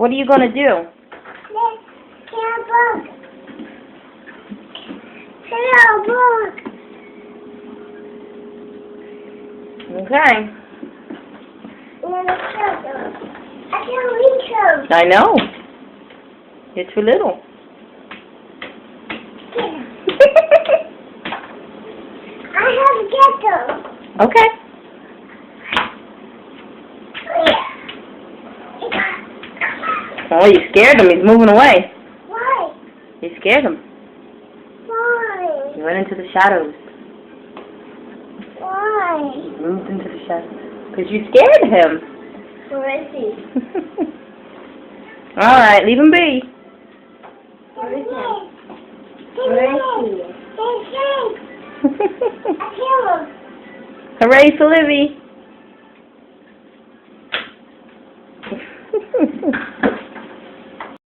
What are you going to do? Let's get a book. Hello, book. Okay. I can't reach them. I know. You're too little. I have to get them. Okay. Oh, you scared him. He's moving away. Why? You scared him. Why? He went into the shadows. Why? He moved into the shadows. Because you scared him. Where is he? Alright, leave him be. Where is he? Where is he? I killed him. Hooray for Livy.